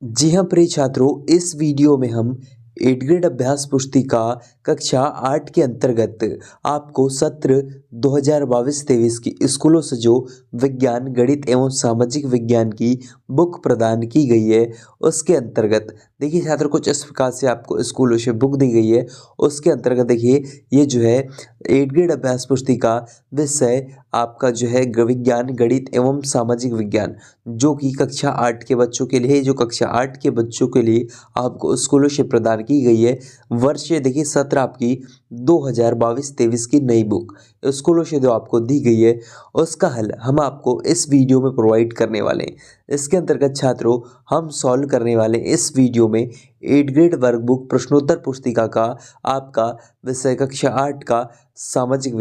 जी हाँ प्रिय छात्रों, इस वीडियो में हम 8th ग्रेड अभ्यास पुस्तिका कक्षा 8 के अंतर्गत आपको सत्र 2022-23 की स्कूलों से जो विज्ञान, गणित एवं सामाजिक विज्ञान की बुक प्रदान की गई है, उसके अंतर्गत देखिए छात्रों, कुछ इस प्रकार से आपको स्कूलों से बुक दी गई है। उसके अंतर्गत देखिए ये जो है 8th ग्रेड अभ्यास पुस्तिका विषय आपका जो है विज्ञान, गणित एवं सामाजिक विज्ञान, जो कि कक्षा 8 के बच्चों के लिए, जो कक्षा 8 के बच्चों के लिए आपको स्कूलों से प्रदान की गई है। वर्ष देखिए सत्र आपकी 2022-23 की नई बुक स्कूलों से जो आपको दी गई है, उसका हल हम आपको इस वीडियो में प्रोवाइड करने वाले हैं। इसके अंतर्गत छात्रों, हम सॉल्व करने वाले इस वीडियो में 8th ग्रेड वर्कबुक प्रश्नोत्तर पुस्तिका का आपका विषय कक्षा 8 का सामाजिक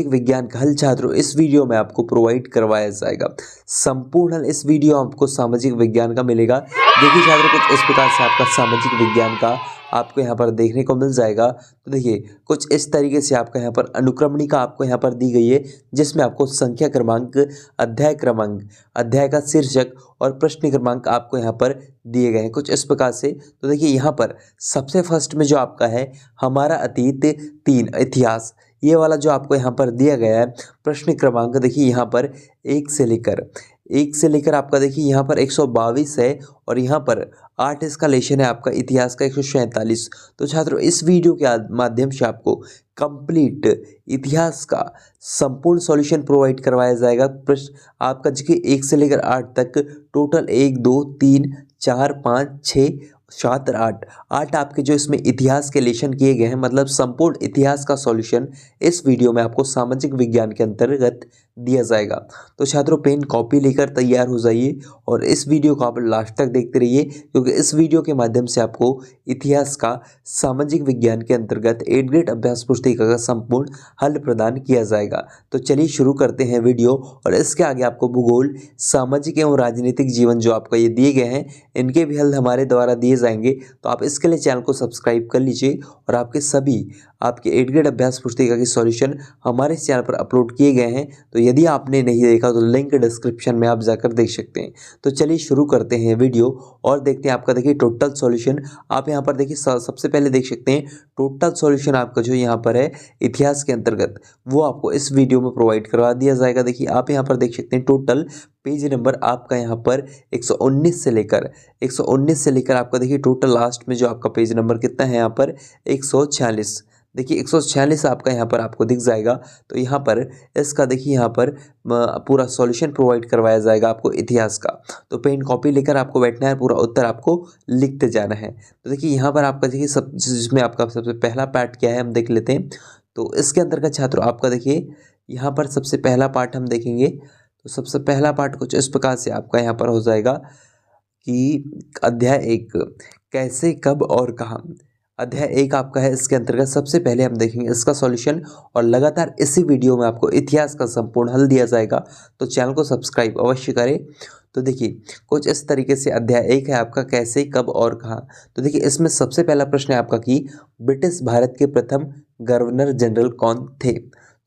विज्ञान का हल छात्रों इस वीडियो में आपको प्रोवाइड करवाया जाएगा। संपूर्ण हल इस वीडियो आपको सामाजिक विज्ञान का मिलेगा। देखिए छात्रों, कुछ इस प्रकार से आपका सामाजिक विज्ञान का आपको यहाँ पर देखने को मिल जाएगा। तो देखिए कुछ इस तरीके से आपका यहाँ पर अनुक्रमणिका आपको यहाँ पर दी गई है, जिसमें आपको संख्या क्रमांक, अध्याय क्रमांक, अध्याय का शीर्षक और प्रश्न क्रमांक आपको यहाँ पर दिए गए हैं कुछ इस प्रकार से। तो देखिए यहाँ पर सबसे फर्स्ट में जो आपका है हमारा अतीत 3 इतिहास, ये वाला जो आपको यहाँ पर दिया गया है प्रश्न क्रमांक, देखिए यहाँ पर 1 से लेकर आपका देखिए यहाँ पर 122 है, और यहाँ पर 8 इसका लेशन है आपका इतिहास का 147। तो छात्रों इस वीडियो के माध्यम से आपको कंप्लीट इतिहास का संपूर्ण सॉल्यूशन प्रोवाइड करवाया जाएगा। प्रश्न आपका देखिए 1 से लेकर 8 तक टोटल 1 2 3 4 5 6 7 8 आपके जो इसमें इतिहास के लेशन किए गए हैं, मतलब संपूर्ण इतिहास का सॉल्यूशन इस वीडियो में आपको सामाजिक विज्ञान के अंतर्गत दिया जाएगा। तो छात्रों पेन कॉपी लेकर तैयार हो जाइए और इस वीडियो को आप लास्ट तक देखते रहिए, क्योंकि इस वीडियो के माध्यम से आपको इतिहास का सामाजिक विज्ञान के अंतर्गत 8th ग्रेड अभ्यास पुस्तिका का संपूर्ण हल प्रदान किया जाएगा। तो चलिए शुरू करते हैं वीडियो, और इसके आगे आपको भूगोल, सामाजिक एवं राजनीतिक जीवन जो आपका ये दिए गए हैं, इनके भी हल हमारे द्वारा दिए जाएंगे। तो आप इसके लिए चैनल को सब्सक्राइब कर लीजिए, और आपके सभी आपके 8th ग्रेड अभ्यास पुस्तिका के सॉल्यूशन हमारे चैनल पर अपलोड किए गए हैं। तो यदि आपने नहीं देखा तो लिंक डिस्क्रिप्शन में आप जाकर देख सकते हैं। तो चलिए शुरू करते हैं वीडियो और देखते हैं आपका देखिए टोटल सॉल्यूशन। आप यहाँ पर देखिए सबसे पहले देख सकते हैं टोटल सॉल्यूशन आपका जो यहाँ पर है इतिहास के अंतर्गत, वो आपको इस वीडियो में प्रोवाइड करवा दिया जाएगा। देखिए आप यहाँ पर देख सकते हैं टोटल पेज नंबर आपका यहाँ पर 119 से लेकर आपका देखिए टोटल लास्ट में जो आपका पेज नंबर कितना है यहाँ पर 146। देखिए 146 आपका यहाँ पर आपको दिख जाएगा। तो यहाँ पर इसका देखिए यहाँ पर पूरा सॉल्यूशन प्रोवाइड करवाया जाएगा आपको इतिहास का। तो पेन कॉपी लेकर आपको बैठना है, पूरा उत्तर आपको लिखते जाना है। तो देखिए यहाँ पर आपका देखिए सब जिसमें आपका सबसे पहला पार्ट क्या है हम देख लेते हैं। तो इसके अंतर्गत छात्रों आपका देखिए यहाँ पर सबसे पहला पार्ट हम देखेंगे। तो सबसे पहला पार्ट कुछ इस प्रकार से आपका यहाँ पर हो जाएगा कि अध्याय 1 कैसे, कब और कहाँ। अध्याय 1 आपका है, इसके अंतर्गत सबसे पहले हम देखेंगे इसका सॉल्यूशन, और लगातार इसी वीडियो में आपको इतिहास का संपूर्ण हल दिया जाएगा। तो चैनल को सब्सक्राइब अवश्य करें। तो देखिए कुछ इस तरीके से अध्याय 1 है आपका कैसे, कब और कहाँ। तो देखिए इसमें सबसे पहला प्रश्न है आपका कि ब्रिटिश भारत के प्रथम गवर्नर जनरल कौन थे।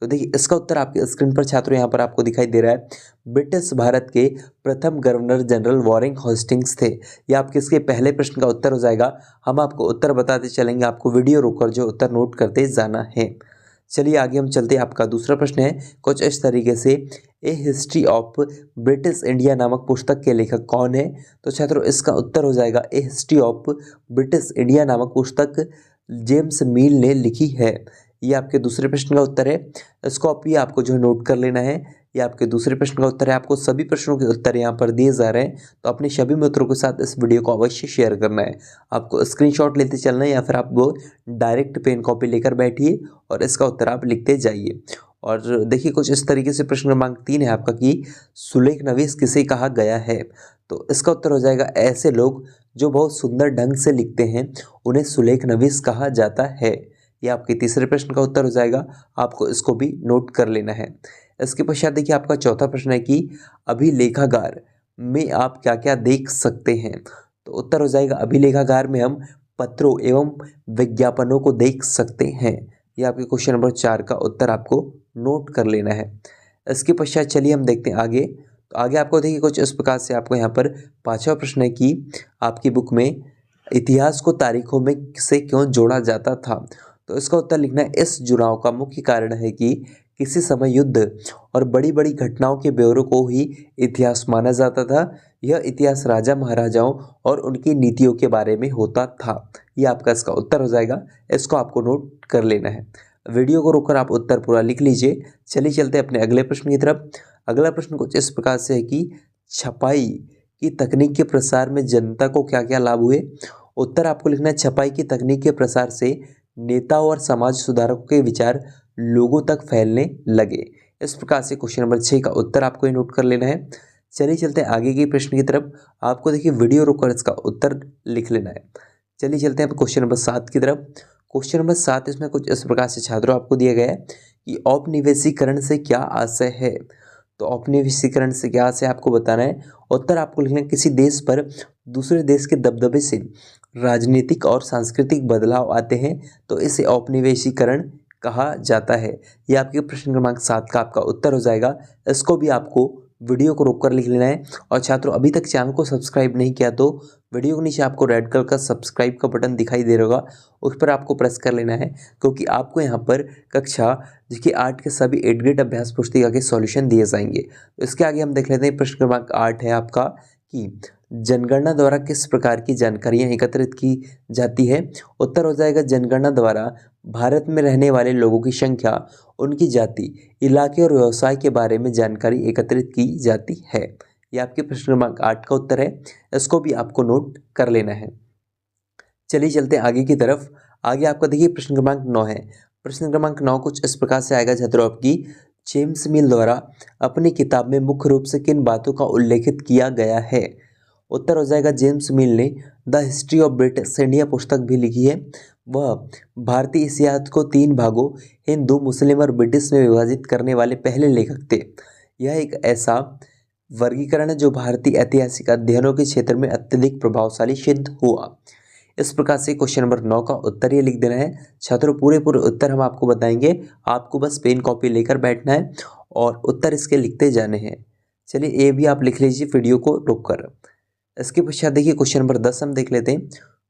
तो देखिए इसका उत्तर आपके स्क्रीन पर छात्रों यहाँ पर आपको दिखाई दे रहा है। ब्रिटिश भारत के प्रथम गवर्नर जनरल वॉरेन हेस्टिंग्स थे। ये आपके इसके पहले प्रश्न का उत्तर हो जाएगा। हम आपको उत्तर बताते चलेंगे, आपको वीडियो रोककर जो उत्तर नोट करते जाना है। चलिए आगे हम चलते हैं। आपका दूसरा प्रश्न है कुछ इस तरीके से, ए हिस्ट्री ऑफ ब्रिटिश इंडिया नामक पुस्तक के लेखक कौन है। तो छात्रों इसका उत्तर हो जाएगा ए हिस्ट्री ऑफ ब्रिटिश इंडिया नामक पुस्तक जेम्स मिल ने लिखी है। ये आपके दूसरे प्रश्न का उत्तर है। इसको आप ये आपको जो नोट कर लेना है। ये आपके दूसरे प्रश्न का उत्तर है। आपको सभी प्रश्नों के उत्तर यहाँ पर दिए जा रहे हैं, तो अपने सभी मित्रों के साथ इस वीडियो को अवश्य शेयर करना है। आपको स्क्रीनशॉट लेते चलना है, या फिर आप वो डायरेक्ट पेन कॉपी लेकर बैठिए और इसका उत्तर आप लिखते जाइए। और देखिए कुछ इस तरीके से प्रश्न क्रमांक 3 है आपका कि सुलेख नवीस किसे कहा गया है। तो इसका उत्तर हो जाएगा ऐसे लोग जो बहुत सुंदर ढंग से लिखते हैं उन्हें सुलेख नवीस कहा जाता है। ये आपके तीसरे प्रश्न का उत्तर हो जाएगा। आपको इसको भी नोट कर लेना है। इसके पश्चात देखिए आपका चौथा प्रश्न है कि अभिलेखागार में आप क्या क्या देख सकते हैं। तो उत्तर हो जाएगा अभिलेखागार में हम पत्रों एवं विज्ञापनों को देख सकते हैं। ये आपके क्वेश्चन नंबर 4 का उत्तर आपको नोट कर लेना है। इसके पश्चात चलिए हम देखते हैं आगे। तो आगे आपको देखिए कुछ इस प्रकार से आपको यहाँ पर 5वां प्रश्न है कि आपकी बुक में इतिहास को तारीखों में से क्यों जोड़ा जाता था। तो इसका उत्तर लिखना है, इस जुड़ाव का मुख्य कारण है कि किसी समय युद्ध और बड़ी बड़ी घटनाओं के ब्यौरों को ही इतिहास माना जाता था। यह इतिहास राजा महाराजाओं और उनकी नीतियों के बारे में होता था। ये आपका इसका उत्तर हो जाएगा, इसको आपको नोट कर लेना है। वीडियो को रोककर आप उत्तर पूरा लिख लीजिए। चलिए चलते हैं अपने अगले प्रश्न की तरफ। अगला प्रश्न कुछ इस प्रकार से है कि छपाई की तकनीक के प्रसार में जनता को क्या क्या लाभ हुए। उत्तर आपको लिखना है, छपाई की तकनीक के प्रसार से नेताओं और समाज सुधारकों के विचार लोगों तक फैलने लगे। इस प्रकार से क्वेश्चन नंबर 6 का उत्तर आपको ये नोट कर लेना है। चलिए चलते हैं आगे के प्रश्न की तरफ। आपको देखिए वीडियो रोककर इसका उत्तर लिख लेना है। चलिए चलते हैं क्वेश्चन नंबर 7 की तरफ। क्वेश्चन नंबर 7 इसमें कुछ इस प्रकार से छात्रों आपको दिया गया है कि औपनिवेशीकरण से क्या आशय है। तो औपनिवेशीकरण से क्या आशय आपको बताना है। उत्तर आपको लिखना है, किसी देश पर दूसरे देश के दबदबे से राजनीतिक और सांस्कृतिक बदलाव आते हैं तो इसे औपनिवेशीकरण कहा जाता है। ये आपके प्रश्न क्रमांक 7 का आपका उत्तर हो जाएगा। इसको भी आपको वीडियो को रोककर लिख लेना है। और छात्रों अभी तक चैनल को सब्सक्राइब नहीं किया तो वीडियो के नीचे आपको रेड कलर का सब्सक्राइब का बटन दिखाई दे रहा होगा, उस पर आपको प्रेस कर लेना है, क्योंकि आपको यहाँ पर कक्षा जिसकी 8 के सभी 8 ग्रेड अभ्यास पुस्तिका के सॉल्यूशन दिए जाएंगे। तो इसके आगे हम देख लेते हैं प्रश्न क्रमांक 8 है आपका कि जनगणना द्वारा किस प्रकार की जानकारियाँ एकत्रित की जाती है। उत्तर हो जाएगा, जनगणना द्वारा भारत में रहने वाले लोगों की संख्या, उनकी जाति, इलाके और व्यवसाय के बारे में जानकारी एकत्रित की जाती है। यह आपके प्रश्न क्रमांक 8 का उत्तर है, इसको भी आपको नोट कर लेना है। चलिए चलते हैं आगे की तरफ। आगे आपका देखिए प्रश्न क्रमांक 9 है। प्रश्न क्रमांक 9 कुछ इस प्रकार से आएगा छात्रों आपकी, जेम्स मिल द्वारा अपनी किताब में मुख्य रूप से किन बातों का उल्लेखित किया गया है। उत्तर हो जाएगा, जेम्स मिल ने the history of British India पुस्तक भी लिखी है। वह भारतीय इतिहास को 3 भागों हिंदू, मुस्लिम और ब्रिटिश में विभाजित करने वाले पहले लेखक थे। यह एक ऐसा वर्गीकरण है जो भारतीय ऐतिहासिक अध्ययनों के क्षेत्र में अत्यधिक प्रभावशाली सिद्ध हुआ। इस प्रकार से क्वेश्चन नंबर 9 का उत्तर ये लिख देना है। छात्रों पूरे उत्तर हम आपको बताएंगे, आपको बस पेन कॉपी लेकर बैठना है और उत्तर इसके लिखते जाने हैं। चलिए ये भी आप लिख लीजिए वीडियो को रोककर। इसके पश्चात देखिए क्वेश्चन नंबर 10 हम देख लेते हैं।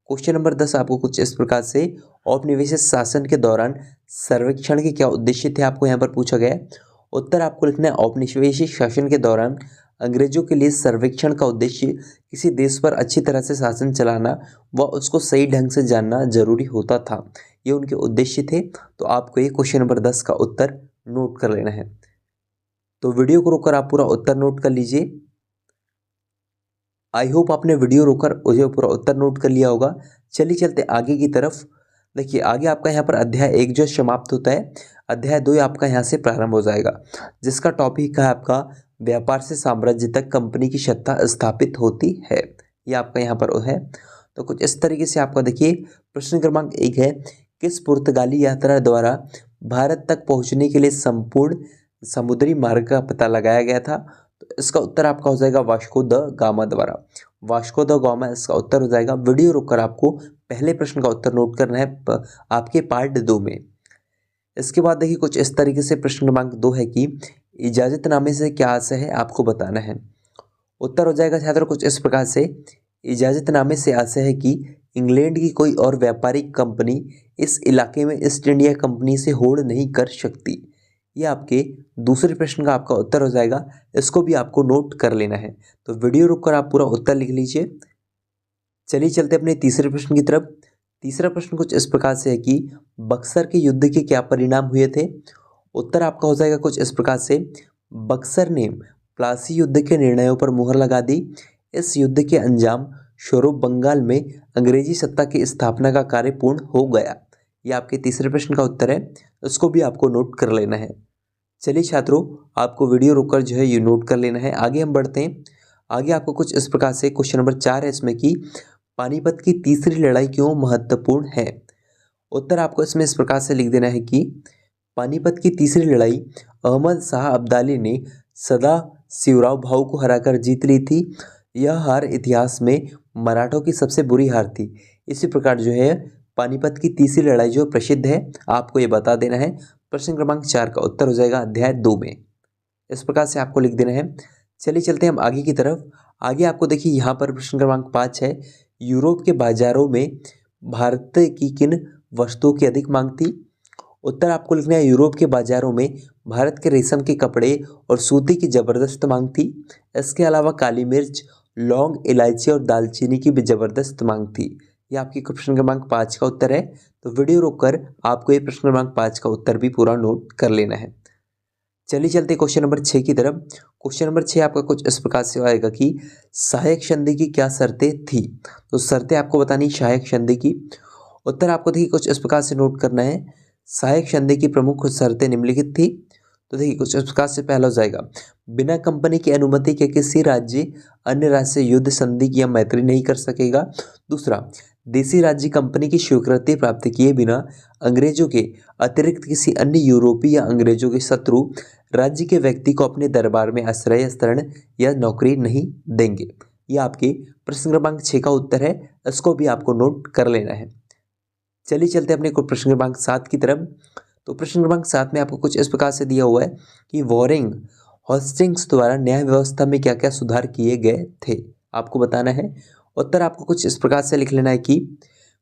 क्वेश्चन नंबर 10 आपको कुछ इस प्रकार से, औपनिवेशिक शासन के दौरान सर्वेक्षण के क्या उद्देश्य थे, आपको यहाँ पर पूछा गया है। उत्तर आपको लिखना है, औपनिवेशिक शासन के दौरान अंग्रेजों के लिए सर्वेक्षण का उद्देश्य किसी देश पर अच्छी तरह से शासन चलाना व उसको सही ढंग से जानना जरूरी होता था। ये उनके उद्देश्य थे। तो आपको ये क्वेश्चन नंबर 10 का उत्तर नोट कर लेना है। तो वीडियो को रोककर आप पूरा उत्तर नोट कर लीजिए। आई होप आपने वीडियो रोककर पूरा उत्तर नोट कर लिया होगा। चलिए चलते आगे की तरफ। देखिए आगे आपका यहाँ पर अध्याय 1 जो समाप्त होता है, अध्याय 2 आपका यहाँ से प्रारंभ हो जाएगा, जिसका टॉपिक है आपका व्यापार से साम्राज्य तक कंपनी की सत्ता स्थापित होती है। ये आपका यहाँ पर है। तो कुछ इस तरीके से आपका देखिए प्रश्न क्रमांक 1 है, किस पुर्तगाली यात्रा द्वारा भारत तक पहुँचने के लिए संपूर्ण समुद्री मार्ग का पता लगाया गया था। तो इसका उत्तर आपका हो जाएगा वास्को द गामा द्वारा। वास्को द गामा इसका उत्तर हो जाएगा। वीडियो रोककर आपको पहले प्रश्न का उत्तर नोट करना है आपके पार्ट 2 में। इसके बाद देखिए कुछ इस तरीके से प्रश्न क्रमांक 2 है कि इजाजतनामे से क्या आशय है, आपको बताना है। उत्तर हो जाएगा छात्रों कुछ इस प्रकार से, इजाजतनामे से आशय है कि इंग्लैंड की कोई और व्यापारिक कंपनी इस इलाके में ईस्ट इंडिया कंपनी से होड़ नहीं कर सकती। ये आपके दूसरे प्रश्न का आपका उत्तर हो जाएगा, इसको भी आपको नोट कर लेना है। तो वीडियो रुककर आप पूरा उत्तर लिख लीजिए। चलिए चलते अपने तीसरे प्रश्न की तरफ। तीसरा प्रश्न कुछ इस प्रकार से है कि बक्सर के युद्ध के क्या परिणाम हुए थे। उत्तर आपका हो जाएगा कुछ इस प्रकार से, बक्सर ने प्लासी युद्ध के निर्णयों पर मुहर लगा दी। इस युद्ध के अंजाम स्वरूप बंगाल में अंग्रेजी सत्ता की स्थापना का कार्य पूर्ण हो गया। यह आपके तीसरे प्रश्न का उत्तर है, उसको भी आपको नोट कर लेना है। चलिए छात्रों आपको वीडियो रोककर जो है ये नोट कर लेना है। आगे हम बढ़ते हैं। आगे आपको कुछ इस प्रकार से क्वेश्चन नंबर 4 है इसमें कि पानीपत की तीसरी लड़ाई क्यों महत्वपूर्ण है। उत्तर आपको इसमें इस प्रकार से लिख देना है कि पानीपत की तीसरी लड़ाई अहमद शाह अब्दाली ने सदा शिवराव भाऊ को हराकर जीत ली थी। यह हार इतिहास में मराठों की सबसे बुरी हार थी। इसी प्रकार जो है पानीपत की तीसरी लड़ाई जो प्रसिद्ध है, आपको ये बता देना है। प्रश्न क्रमांक 4 का उत्तर हो जाएगा अध्याय 2 में। इस प्रकार से आपको लिख देना है। चलिए चलते हैं हम आगे की तरफ। आगे आपको देखिए यहाँ पर प्रश्न क्रमांक 5 है, यूरोप के बाजारों में भारत की किन वस्तुओं की अधिक मांग थी? उत्तर आपको लिखना है, यूरोप के बाजारों में भारत के रेशम के कपड़े और सूती की जबरदस्त मांग थी। इसके अलावा काली मिर्च, लौंग, इलायची और दालचीनी की भी जबरदस्त मांग थी। ये आपके प्रश्न क्रमांक 5 का उत्तर है। तो वीडियो रोककर आपको ये प्रश्न क्रमांक 5 का उत्तर भी पूरा नोट कर लेना है। चलिए चलते क्वेश्चन नंबर 6 की तरफ। क्वेश्चन नंबर 6 आपका कुछ इस प्रकार से आएगा कि सहायक संधि की क्या शर्तें थी? तो शर्तें आपको बतानी सहायक संधि की। उत्तर आपको देखिए कुछ इस प्रकार से नोट करना है, सहायक संधि की प्रमुख शर्तें निम्नलिखित थी। तो देखिए कुछ इस प्रकार से पहला हो जाएगा, बिना कंपनी की अनुमति के किसी राज्य अन्य राज्य से युद्ध, संधि या मैत्री नहीं कर सकेगा। दूसरा, देशी राज्य कंपनी की स्वीकृति प्राप्त किए बिना अंग्रेजों के अतिरिक्त किसी अन्य यूरोपीय या अंग्रेजों के शत्रु राज्य के व्यक्ति को अपने दरबार में आश्रय, शरण या नौकरी नहीं देंगे। यह आपके प्रश्न क्रमांक 6 का उत्तर है, इसको भी आपको नोट कर लेना है। चलिए चलते अपने को प्रश्न क्रमांक 7 की तरफ। तो प्रश्न क्रमांक 7 में आपको कुछ इस प्रकार से दिया हुआ है कि वॉरेन हेस्टिंग्स द्वारा न्याय व्यवस्था में क्या क्या सुधार किए गए थे, आपको बताना है। उत्तर आपको कुछ इस प्रकार से लिख लेना है कि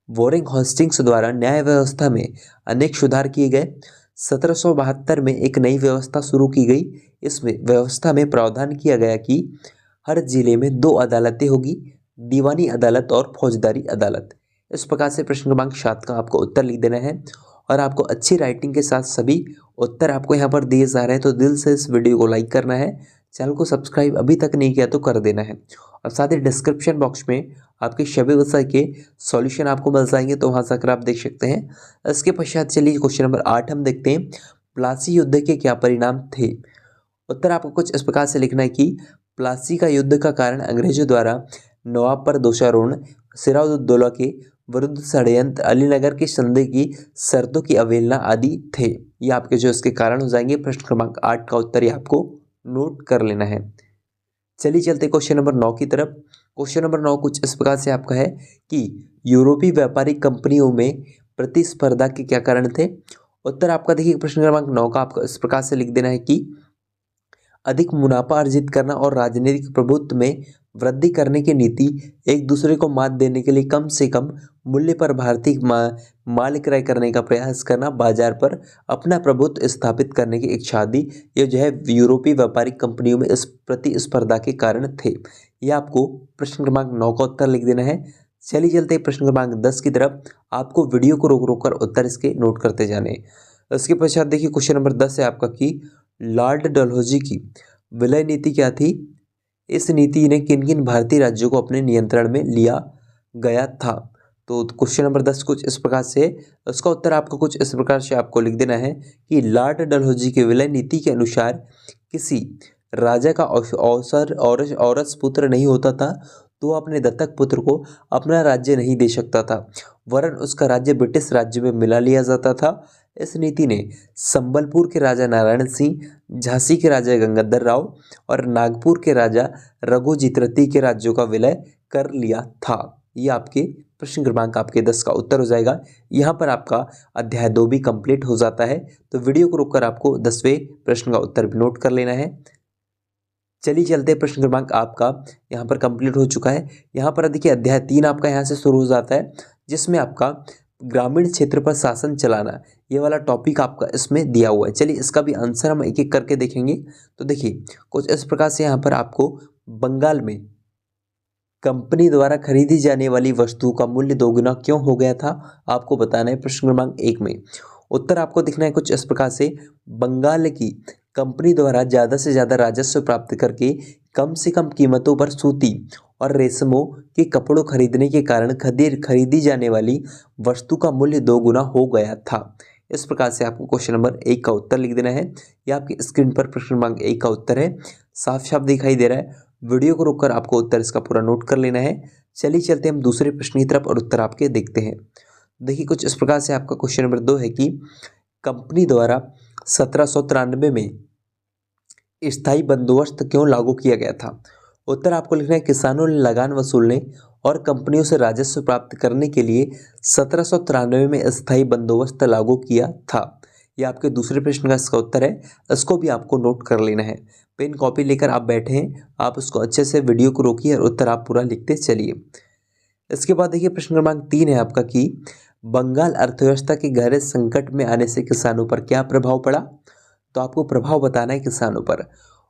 वॉरेन हेस्टिंग्स द्वारा न्याय व्यवस्था में अनेक सुधार किए गए। 1772 में एक नई व्यवस्था शुरू की गई। इसमें व्यवस्था में प्रावधान किया गया कि हर जिले में 2 अदालतें होगी, दीवानी अदालत और फौजदारी अदालत। इस प्रकार से प्रश्न क्रमांक 7 का आपको उत्तर लिख देना है और आपको अच्छी राइटिंग के साथ सभी उत्तर आपको यहाँ पर दिए जा रहे हैं। तो दिल से इस वीडियो को लाइक करना है, चैनल को सब्सक्राइब अभी तक नहीं किया तो कर देना है और साथ ही डिस्क्रिप्शन बॉक्स में आपके सभी विषय के सॉल्यूशन आपको मिल जाएंगे, तो वहाँ से आकर आप देख सकते हैं। इसके पश्चात चलिए क्वेश्चन नंबर 8 हम देखते हैं, प्लासी युद्ध के क्या परिणाम थे? उत्तर आपको कुछ इस प्रकार से लिखना है कि प्लासी का युद्ध का कारण अंग्रेजों द्वारा नवाब पर दोषारोपण, सिराजुद्दौला के विरुद्ध षड्यंत्र, अलीनगर की संधि की शर्तों की अवहेलना आदि थे। ये आपके जो इसके कारण हो जाएंगे। प्रश्न क्रमांक 8 का उत्तर ये आपको नोट कर लेना है। चलिए चलते क्वेश्चन नंबर 9 की तरफ। क्वेश्चन नंबर 9 कुछ इस प्रकार से आपका है कि यूरोपीय व्यापारिक कंपनियों में प्रतिस्पर्धा के क्या कारण थे? उत्तर आपका देखिए प्रश्न क्रमांक 9 का आपको इस प्रकार से लिख देना है कि अधिक मुनाफा अर्जित करना और राजनीतिक प्रभुत्व में वृद्धि करने की नीति, एक दूसरे को मात देने के लिए कम से कम मूल्य पर भारतीय माल क्रय करने का प्रयास करना, बाजार पर अपना प्रभुत्व स्थापित करने की इच्छा आदि, ये जो है यूरोपीय व्यापारिक कंपनियों में इस प्रतिस्पर्धा के कारण थे। यह आपको प्रश्न क्रमांक 9 का उत्तर लिख देना है। चलिए चलते प्रश्न क्रमांक 10 की तरफ। आपको वीडियो को रोक रोक कर उत्तर इसके नोट करते जाने। इसके पश्चात देखिए क्वेश्चन नंबर 10 है आपका कि लॉर्ड डलहौजी की विलय नीति क्या थी? इस नीति ने किन किन भारतीय राज्यों को अपने नियंत्रण में लिया गया था? तो क्वेश्चन नंबर 10 कुछ इस प्रकार से, उसका उत्तर आपको कुछ इस प्रकार से आपको लिख देना है कि लॉर्ड डलहौजी की विलय नीति के अनुसार किसी राजा का अवसर औरस पुत्र नहीं होता था तो अपने दत्तक पुत्र को अपना राज्य नहीं दे सकता था, वरन उसका राज्य ब्रिटिश राज्य में मिला लिया जाता था। इस नीति ने संबलपुर के राजा नारायण सिंह, झांसी के राजा गंगाधर राव और नागपुर के राजा रघुजीत तृतीय के राज्यों का विलय कर लिया था। ये आपके प्रश्न क्रमांक आपके 10 का उत्तर हो जाएगा। यहाँ पर आपका अध्याय 2 भी कंप्लीट हो जाता है। तो वीडियो को रोककर आपको 10वें प्रश्न का उत्तर भी नोट कर लेना है। चलिए चलते प्रश्न क्रमांक आपका यहाँ पर कंप्लीट हो चुका है। यहाँ पर देखिए अध्याय 3 आपका यहाँ से शुरू हो जाता है, जिसमें आपका ग्रामीण क्षेत्र पर शासन चलाना, ये वाला टॉपिक आपका इसमें दिया हुआ है। चलिए इसका भी आंसर हम एक एक करके देखेंगे। तो देखिए कुछ इस प्रकार से यहाँ पर आपको बंगाल में कंपनी द्वारा खरीदी जाने वाली वस्तु का मूल्य दोगुना क्यों हो गया था, आपको बताना है प्रश्न क्रमांक 1 में। उत्तर आपको दिखना है कुछ इस प्रकार से, बंगाल की कंपनी द्वारा ज़्यादा से ज़्यादा राजस्व प्राप्त करके कम से कम कीमतों पर सूती और रेशमों के कपड़ों खरीदने के कारण खरीदी जाने वाली वस्तु का मूल्य दोगुना हो गया था। इस प्रकार से आपको क्वेश्चन नंबर 1 का उत्तर लिख देना है। यह आपकी स्क्रीन पर प्रश्न क्रमांक 1 का उत्तर है, साफ साफ दिखाई दे रहा है। वीडियो को रोककर आपको उत्तर इसका पूरा नोट कर लेना है। चलिए चलते हम दूसरे प्रश्न की तरफ और उत्तर आपके देखते हैं। देखिए कुछ इस प्रकार से आपका क्वेश्चन नंबर 2 है कि कंपनी द्वारा 1793 में स्थायी बंदोबस्त क्यों लागू किया गया था? उत्तर आपको लिखना है, किसानों ने लगान वसूलने और कंपनियों से राजस्व प्राप्त करने के लिए 1793 में स्थायी बंदोबस्त लागू किया था। ये आपके दूसरे प्रश्न का इसका उत्तर है, इसको भी आपको नोट कर लेना है। पेन कॉपी लेकर आप बैठे हैं, आप उसको अच्छे से वीडियो को रोकिए और उत्तर आप पूरा लिखते चलिए। इसके बाद देखिए प्रश्न क्रमांक 3 है आपका कि बंगाल अर्थव्यवस्था के गहरे संकट में आने से किसानों पर क्या प्रभाव पड़ा। तो आपको प्रभाव बताना है किसानों पर।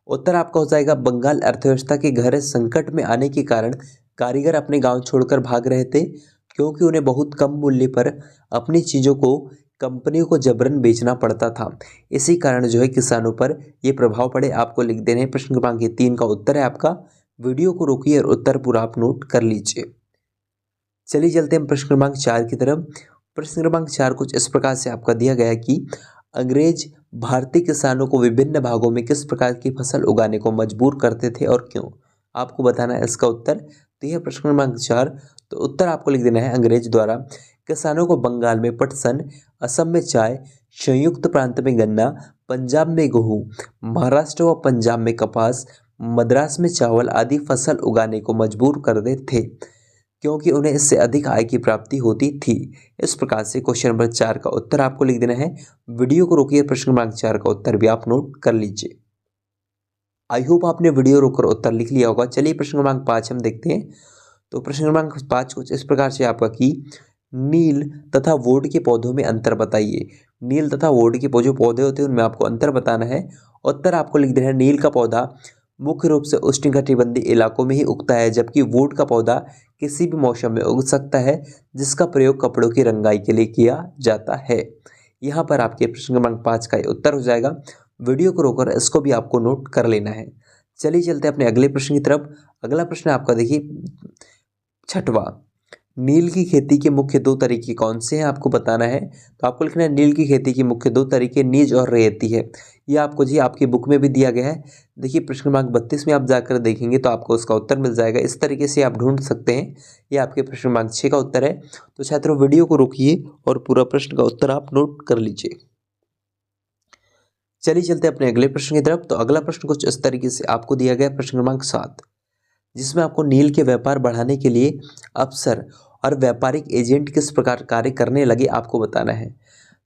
उत्तर आपका हो जाएगा बंगाल अर्थव्यवस्था के गहरे संकट में आने के कारण कारीगर अपने गांव छोड़कर भाग रहे थे, क्योंकि उन्हें बहुत कम मूल्य पर अपनी चीज़ों को कंपनियों को जबरन बेचना पड़ता था। इसी कारण जो है किसानों पर ये प्रभाव पड़े। आपको लिख देने हैं। प्रश्न क्रमांक 3 का उत्तर है आपका। वीडियो को रोकिए और उत्तर पूरा आप नोट कर लीजिए। चलिए चलते हैं प्रश्न क्रमांक 4 की तरफ। प्रश्न क्रमांक 4 कुछ इस प्रकार से आपका दिया गया है कि अंग्रेज भारतीय किसानों को विभिन्न भागों में किस प्रकार की फसल उगाने को मजबूर करते थे और क्यों। आपको बताना है इसका उत्तर। तो यह प्रश्न क्रमांक 4। तो उत्तर आपको लिख देना है अंग्रेज द्वारा किसानों को बंगाल में पटसन, असम में चाय, संयुक्त प्रांत में गन्ना, पंजाब में गेहूं, महाराष्ट्र व पंजाब में कपास, मद्रास में चावल आदि फसल उगाने को मजबूर करते थे, क्योंकि उन्हें इससे अधिक आय की प्राप्ति होती थी। इस प्रकार से क्वेश्चन नंबर 4 का उत्तर आपको लिख देना है। वीडियो को रोकिए, प्रश्न क्रमांक 4 का उत्तर भी आप नोट कर लीजिए। आई होप आपने वीडियो रोककर उत्तर लिख लिया होगा। चलिए प्रश्न क्रमांक 5 हम देखते हैं। तो प्रश्न क्रमांक 5 कुछ इस प्रकार से आपका कि नील तथा वोड के पौधों में अंतर बताइए। नील तथा वोड के जो पौधे होते हैं उनमें आपको अंतर बताना है। उत्तर आपको लिख देना है नील का पौधा मुख्य रूप से उष्णकटिबंधीय इलाकों में ही उगता है, जबकि वुड का पौधा किसी भी मौसम में उग सकता है, जिसका प्रयोग कपड़ों की रंगाई के लिए किया जाता है। यहाँ पर आपके प्रश्न क्रमांक 5 का उत्तर हो जाएगा। वीडियो को रोककर इसको भी आपको नोट कर लेना है। चलिए चलते हैं अपने अगले प्रश्न की तरफ। अगला प्रश्न आपका देखिए 6वां। नील की खेती के मुख्य 2 तरीके कौन से हैं आपको बताना है। तो आपको लिखना है नील की खेती के मुख्य 2 तरीके निज और रेती है। ये आपको जी आपकी बुक में भी दिया गया है। देखिए प्रश्न क्रमांक 32 में आप जाकर देखेंगे तो आपको उसका उत्तर मिल जाएगा। इस तरीके से आप ढूंढ सकते हैं। ये आपके प्रश्न क्रमांक 6 का उत्तर है। तो छात्रों वीडियो को रोकिए और पूरा प्रश्न का उत्तर आप नोट कर लीजिए। चलिए चलते हैं अपने अगले प्रश्न की तरफ। तो अगला प्रश्न कुछ इस तरीके से आपको दिया गया प्रश्न क्रमांक 7, जिसमें आपको नील के व्यापार बढ़ाने के लिए अफसर और व्यापारिक एजेंट किस प्रकार कार्य करने लगे आपको बताना है।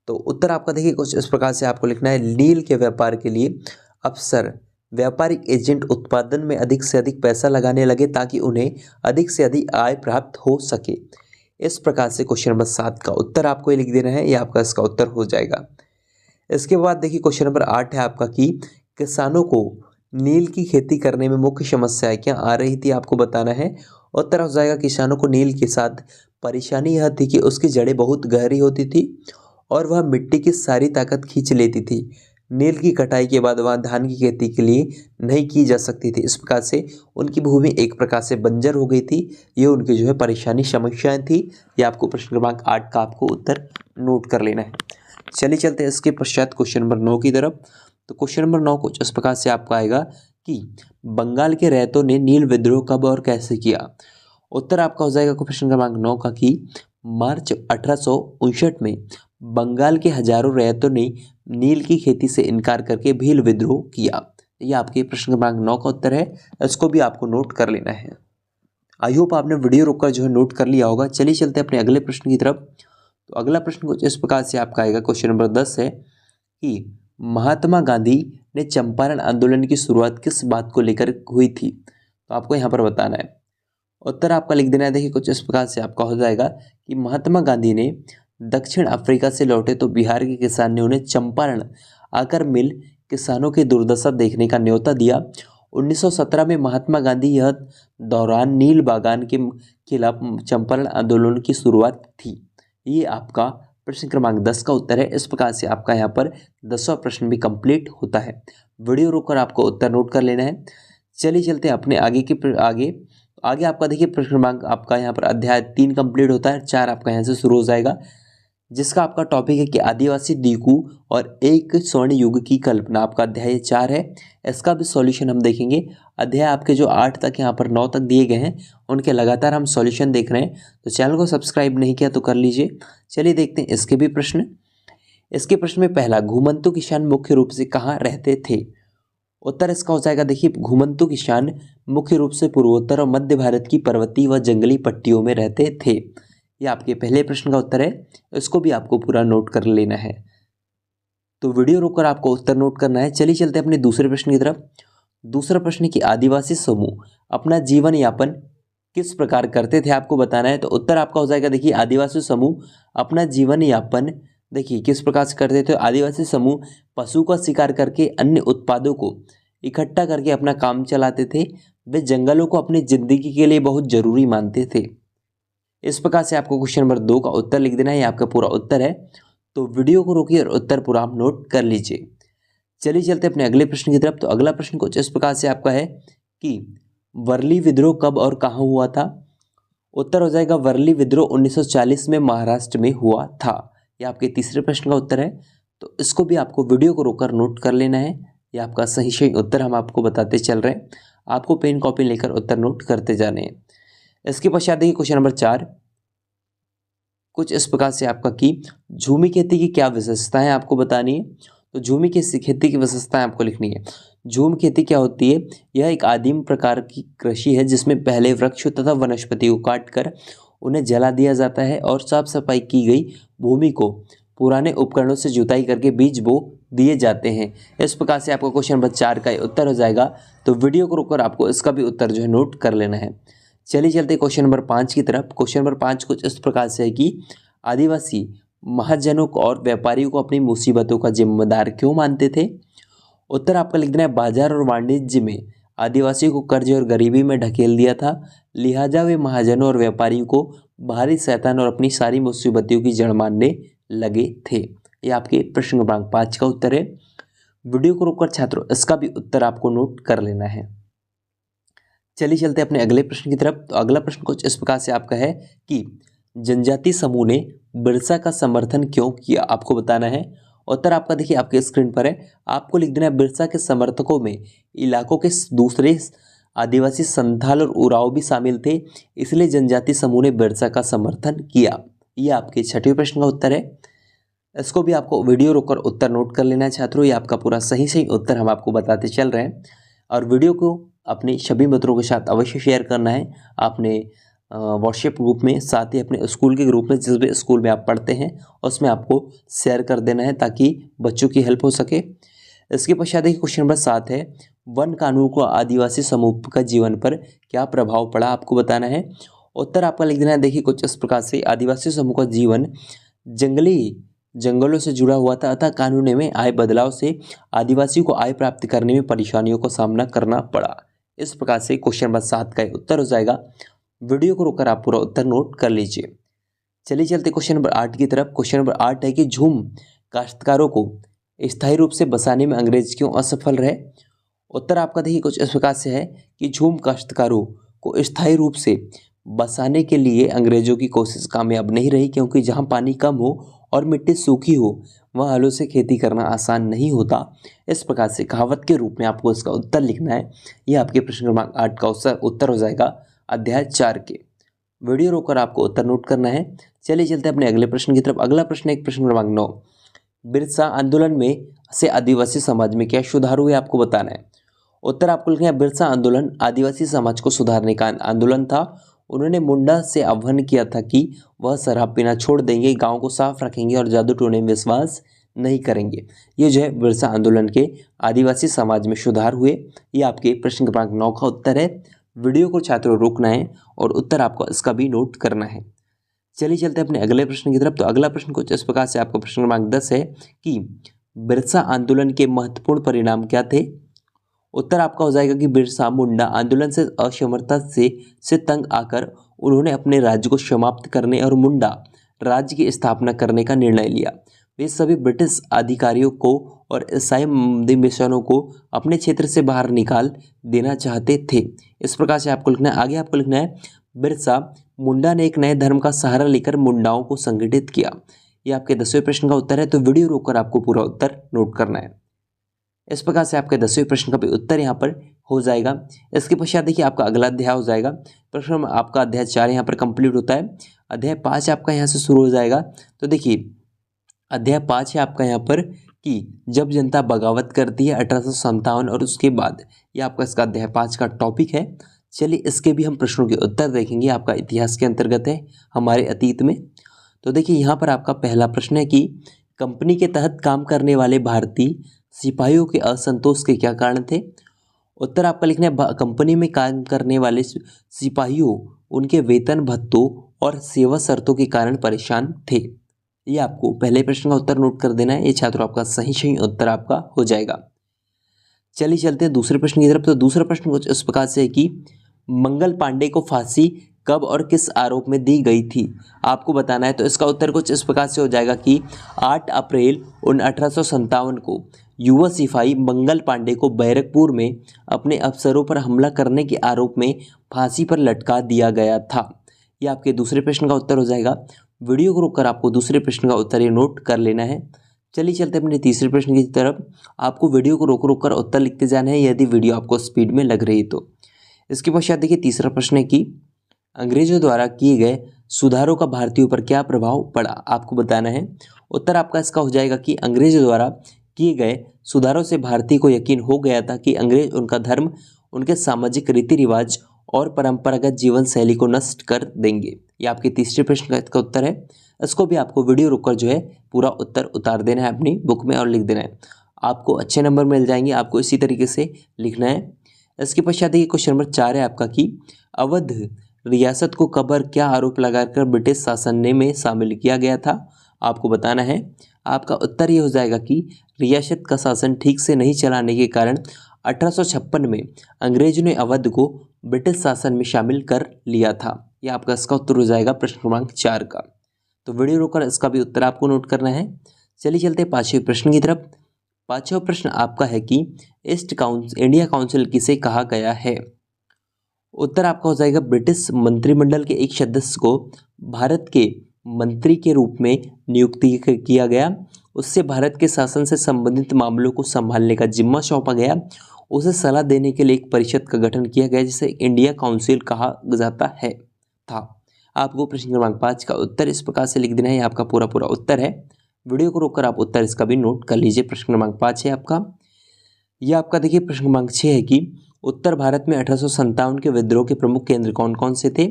तो उत्तर आपका देखिए कुछ इस प्रकार से आपको लिखना है। नील के व्यापार के लिए अफसर व्यापारिक एजेंट उत्पादन में अधिक से अधिक पैसा लगाने लगे, ताकि उन्हें अधिक से अधिक आय प्राप्त हो सके। इस प्रकार से क्वेश्चन नंबर 7 का उत्तर आपको ये लिख देना है। ये आपका इसका उत्तर हो जाएगा। इसके बाद देखिए क्वेश्चन नंबर 8 है आपका कि किसानों को नील की खेती करने में मुख्य समस्याएं क्या आ रही थी आपको बताना है। उत्तर हो जाएगा किसानों को नील के साथ परेशानी यह थी कि उसकी जड़ें बहुत गहरी होती थी और वह मिट्टी की सारी ताकत खींच लेती थी। नील की कटाई के बाद वह धान की खेती के लिए नहीं की जा सकती थी। इस प्रकार से उनकी भूमि एक प्रकार से बंजर हो गई थी। ये उनकी जो है परेशानी समस्याएं थी। ये आपको प्रश्न क्रमांक 8 का आपको उत्तर नोट कर लेना है। चलिए चलते हैं इसके पश्चात क्वेश्चन नंबर 9 की तरफ। तो क्वेश्चन नंबर 9 कुछ इस प्रकार से आपका आएगा कि बंगाल के रैयतों ने नील विद्रोह कब और कैसे किया। उत्तर आपका हो जाएगा प्रश्न क्रमांक 9 का कि मार्च 1859 में बंगाल के हजारों रैयतों ने नील की खेती से इनकार करके भील विद्रोह किया। यह आपके प्रश्न क्रमांक 9 का उत्तर है। इसको भी आपको नोट कर लेना है। आई होप आपने वीडियो रोककर जो है नोट कर लिया होगा। चलिए चलते हैं अपने अगले प्रश्न की तरफ। तो अगला प्रश्न कुछ इस प्रकार से आपका आएगा। क्वेश्चन नंबर 10 है कि महात्मा गांधी ने चंपारण आंदोलन की शुरुआत किस बात को लेकर हुई थी। तो आपको यहाँ पर बताना है। उत्तर आपका लिख देना है। देखिए कुछ इस प्रकार से आपका हो जाएगा कि महात्मा गांधी ने दक्षिण अफ्रीका से लौटे तो बिहार के किसान ने उन्हें चंपारण आकर मिल किसानों की दुर्दशा देखने का न्योता दिया। 1917 में महात्मा गांधी यह दौरान नील बागान के खिलाफ चंपारण आंदोलन की शुरुआत थी। ये आपका प्रश्न क्रमांक 10 का उत्तर है। इस प्रकार से आपका यहाँ पर 10वां प्रश्न भी कंप्लीट होता है। वीडियो रोककर आपको उत्तर नोट कर लेना है। चलिए चलते हैं अपने आगे आपका देखिए प्रश्न क्रमांक आपका यहाँ पर अध्याय 3 कंप्लीट होता है। 4 आपका यहाँ से शुरू हो जाएगा, जिसका आपका टॉपिक है कि आदिवासी डीकू और एक स्वर्ण युग की कल्पना। आपका अध्याय 4 है। इसका भी सॉल्यूशन हम देखेंगे। अध्याय आपके जो 8 तक यहाँ पर 9 तक दिए गए हैं उनके लगातार हम सॉल्यूशन देख रहे हैं। तो चैनल को सब्सक्राइब नहीं किया तो कर लीजिए। चलिए देखते हैं इसके भी प्रश्न। इसके प्रश्न में पहला, घुमंतु किसान मुख्य रूप से कहाँ रहते थे। उत्तर इसका हो जाएगा देखिए घुमंतु किसान मुख्य रूप से पूर्वोत्तर और मध्य भारत की पर्वतीय व जंगली पट्टियों में रहते थे। ये आपके पहले प्रश्न का उत्तर है। इसको भी आपको पूरा नोट कर लेना है। तो वीडियो रोककर आपको उत्तर नोट करना है। चलिए चलते हैं अपने दूसरे प्रश्न की तरफ। दूसरा प्रश्न कि आदिवासी समूह अपना जीवन यापन किस प्रकार करते थे, आपको बताना है। तो उत्तर आपका हो जाएगा, देखिए आदिवासी समूह अपना जीवन यापन देखिए किस प्रकार से करते थे। आदिवासी समूह पशु का शिकार करके अन्य उत्पादों को इकट्ठा करके अपना काम चलाते थे। वे जंगलों को अपनी जिंदगी के लिए बहुत जरूरी मानते थे। इस प्रकार से आपको क्वेश्चन नंबर 2 का उत्तर लिख देना है, ये आपका पूरा उत्तर है। तो वीडियो को रोकिए और उत्तर पूरा आप नोट कर लीजिए। चलिए चलते अपने अगले प्रश्न की तरफ। तो अगला प्रश्न कुछ इस प्रकार से आपका है कि वर्ली विद्रोह कब और कहाँ हुआ था। उत्तर हो जाएगा, वर्ली विद्रोह 1940 में महाराष्ट्र में हुआ था। यह आपके तीसरे प्रश्न का उत्तर है। तो इसको भी आपको वीडियो को रोककर नोट कर लेना है। यह आपका सही उत्तर हम आपको बताते चल रहे हैं, आपको पेन कॉपी लेकर उत्तर नोट करते जाने हैं। इसके पश्चात देखिए क्वेश्चन नंबर 4 कुछ इस प्रकार से आपका कि झूमी खेती की क्या विशेषता है, आपको बतानी है। तो झूमी की खेती की विशेषताएं आपको लिखनी है। झूम खेती क्या होती है, यह एक आदिम प्रकार की कृषि है जिसमें पहले वृक्ष तथा वनस्पति को काटकर उन्हें जला दिया जाता है और साफ सफाई की गई भूमि को पुराने उपकरणों से जुताई करके बीज बो दिए जाते हैं। इस प्रकार से आपको क्वेश्चन नंबर 4 का उत्तर हो जाएगा। तो वीडियो को रोककर आपको इसका भी उत्तर जो है नोट कर लेना है। चलिए चलते क्वेश्चन नंबर 5 की तरफ। क्वेश्चन नंबर 5 कुछ इस प्रकार से है कि आदिवासी महाजनों को और व्यापारियों को अपनी मुसीबतों का जिम्मेदार क्यों मानते थे। उत्तर आपका लिख देना है, बाजार और वाणिज्य में आदिवासियों को कर्ज और गरीबी में ढकेल दिया था, लिहाजा वे महाजनों और व्यापारियों को भारी शैतान और अपनी सारी मुसीबतों की जड़ मानने लगे थे। ये आपके प्रश्न क्रमांक 5 का उत्तर है। वीडियो को रोककर छात्रों इसका भी उत्तर आपको नोट कर लेना है। चलिए चलते अपने अगले प्रश्न की तरफ। तो अगला प्रश्न कुछ इस प्रकार से आपका है कि जनजाति समूह ने बिरसा का समर्थन क्यों किया, आपको बताना है। उत्तर आपका देखिए आपके स्क्रीन पर है, आपको लिख देना है बिरसा के समर्थकों में इलाकों के दूसरे आदिवासी संथाल और उराव भी शामिल थे, इसलिए जनजाति समूह ने बिरसा का समर्थन किया। यह आपके छठवें प्रश्न का उत्तर है। इसको भी आपको वीडियो रोककर उत्तर नोट कर लेना है छात्रों। ये आपका पूरा सही उत्तर हम आपको बताते चल रहे हैं और वीडियो को अपने सभी मित्रों के साथ अवश्य शेयर करना है। आपने व्हाट्सएप ग्रुप में, साथ ही अपने स्कूल के ग्रुप में, जिस भी स्कूल में आप पढ़ते हैं उसमें आपको शेयर कर देना है ताकि बच्चों की हेल्प हो सके। इसके पश्चात देखिए क्वेश्चन नंबर 7 है, वन कानून को आदिवासी समूह का जीवन पर क्या प्रभाव पड़ा, आपको बताना है। उत्तर आपका लिख देना है, देखिए कुछ इस प्रकार से आदिवासी समूह का जीवन जंगलों से जुड़ा हुआ था, अतः कानून में आए बदलाव से आदिवासियों को आय प्राप्त करने में परेशानियों का सामना करना पड़ा। इस प्रकार से क्वेश्चन नंबर 7 का उत्तर हो जाएगा। वीडियो को रोककर आप पूरा उत्तर नोट कर लीजिए। चलिए चलते क्वेश्चन नंबर 8 की तरफ। क्वेश्चन नंबर 8 है कि झूम काश्तकारों को स्थायी रूप से बसाने में अंग्रेज क्यों असफल रहे। उत्तर आपका देखिए कुछ इस प्रकार से है कि झूम काश्तकारों को स्थायी रूप से बसाने के लिए अंग्रेजों की कोशिश कामयाब नहीं रही, क्योंकि जहां पानी कम हो और मिट्टी सूखी हो वहाँ हलों से खेती करना आसान नहीं होता। इस प्रकार से कहावत के रूप में आपको इसका उत्तर लिखना है। यह आपके प्रश्न क्रमांक 8 का उत्तर हो जाएगा अध्याय 4 के। वीडियो रोककर आपको उत्तर नोट करना है। चलिए चलते हैं अपने अगले प्रश्न की तरफ। अगला प्रश्न है प्रश्न क्रमांक 9, बिरसा आंदोलन में से आदिवासी समाज में क्या सुधार हुए, आपको बताना है। उत्तर आपको लिखना है, बिरसा आंदोलन आदिवासी समाज को सुधारने का आंदोलन था। उन्होंने मुंडा से आह्वान किया था कि वह शराब पीना छोड़ देंगे, गांव को साफ रखेंगे और जादू टोने में विश्वास नहीं करेंगे। ये जो है बिरसा आंदोलन के आदिवासी समाज में सुधार हुए। ये आपके प्रश्न क्रमांक 9 का उत्तर है। वीडियो को छात्रों रोकना है और उत्तर आपको इसका भी नोट करना है। चलिए चलते हैं अपने अगले प्रश्न की तरफ। तो अगला प्रश्न कुछ इस प्रकार से आपका प्रश्न क्रमांक 10 है कि बिरसा आंदोलन के महत्वपूर्ण परिणाम क्या थे। उत्तर आपका हो जाएगा कि बिरसा मुंडा आंदोलन से असमर्थता से तंग आकर उन्होंने अपने राज्य को समाप्त करने और मुंडा राज्य की स्थापना करने का निर्णय लिया। वे सभी ब्रिटिश अधिकारियों को और ईसाई मिशनों को अपने क्षेत्र से बाहर निकाल देना चाहते थे। इस प्रकार से आपको लिखना है। आगे आपको लिखना है, बिरसा मुंडा ने एक नए धर्म का सहारा लेकर मुंडाओं को संगठित किया। यह आपके 10वें प्रश्न का उत्तर है। तो वीडियो रोककर आपको पूरा उत्तर नोट करना है। इस प्रकार से आपके 10वें प्रश्न का भी उत्तर यहाँ पर हो जाएगा। इसके पश्चात देखिए आपका अगला अध्याय हो जाएगा। प्रश्न आपका अध्याय 4 यहाँ पर कंप्लीट होता है। अध्याय 5 आपका यहाँ से शुरू हो जाएगा। तो देखिए अध्याय 5 है आपका यहाँ पर कि जब जनता बगावत करती है 1857 और उसके बाद, ये आपका इसका अध्याय 5 का टॉपिक है। चलिए इसके भी हम प्रश्नों के उत्तर देखेंगे। आपका इतिहास के अंतर्गत है, हमारे अतीत में। तो देखिए यहाँ पर आपका पहला प्रश्न है कि कंपनी के तहत काम करने वाले भारतीय सिपाहियों के असंतोष के क्या कारण थे? उत्तर आपका लिखना है कंपनी में काम करने वाले सिपाहियों उनके वेतन भत्तों और सेवा शर्तों के कारण परेशान थे। ये आपको पहले प्रश्न का उत्तर नोट कर देना है। ये छात्रों आपका सही उत्तर आपका हो जाएगा। चलिए चलते हैं दूसरे प्रश्न की तरफ। तो दूसरा प्रश्न कुछ इस प्रकार से है कि मंगल पांडे को फांसी कब और किस आरोप में दी गई थी? आपको बताना है। तो इसका उत्तर कुछ इस प्रकार से हो जाएगा कि 8 अप्रैल 1857 को युवा सिपाही मंगल पांडे को बैरकपुर में अपने अफसरों पर हमला करने के आरोप में फांसी पर लटका दिया गया था। ये आपके दूसरे प्रश्न का उत्तर हो जाएगा। वीडियो को रोककर आपको दूसरे प्रश्न का उत्तर ये नोट कर लेना है। चलिए चलते अपने तीसरे प्रश्न की तरफ। आपको वीडियो को रोक कर उत्तर लिखते जाना है यदि वीडियो आपको स्पीड में लग रही तो। इसके पश्चात देखिए तीसरा प्रश्न है कि अंग्रेजों द्वारा किए गए सुधारों का भारतीयों पर क्या प्रभाव पड़ा? आपको बताना है। उत्तर आपका इसका हो जाएगा कि अंग्रेजों द्वारा किए गए सुधारों से भारतीय को यकीन हो गया था कि अंग्रेज उनका धर्म, उनके सामाजिक रीति रिवाज और परंपरागत जीवन शैली को नष्ट कर देंगे। ये आपके तीसरे प्रश्न का उत्तर है। इसको भी आपको वीडियो रुककर जो है पूरा उत्तर उतार देना है अपनी बुक में और लिख देना है। आपको अच्छे नंबर मिल जाएंगे। आपको इसी तरीके से लिखना है। इसके पश्चात देखिए क्वेश्चन नंबर 4 है आपका कि अवध रियासत को कबर क्या आरोप लगाकर ब्रिटिश शासन में शामिल किया गया था? आपको बताना है। आपका उत्तर ये हो जाएगा कि रियासत का शासन ठीक से नहीं चलाने के कारण 1856 में अंग्रेजों ने अवध को ब्रिटिश शासन में शामिल कर लिया था। यह आपका इसका उत्तर हो जाएगा प्रश्न क्रमांक 4 का। तो वीडियो रोककर इसका भी उत्तर आपको नोट करना है। चलिए चलते पांचवें प्रश्न की तरफ। पांचवा प्रश्न आपका है कि इंडिया काउंसिल किसे कहा गया है? उत्तर आपका हो जाएगा ब्रिटिश मंत्रिमंडल के एक सदस्य को भारत के मंत्री के रूप में नियुक्ति किया गया। उससे भारत के शासन से संबंधित मामलों को संभालने का जिम्मा सौंपा गया। उसे सलाह देने के लिए एक परिषद का गठन किया गया जिसे इंडिया काउंसिल कहा जाता है था। आपको प्रश्न क्रमांक 5 का उत्तर इस प्रकार से लिख देना है। आपका पूरा उत्तर है। वीडियो को रोककर आप उत्तर इसका भी नोट कर लीजिए। प्रश्न क्रमांक 5 है आपका। यह आपका देखिए प्रश्न क्रमांक 6 है कि उत्तर भारत में 1857 के विद्रोह के प्रमुख केंद्र कौन कौन से थे?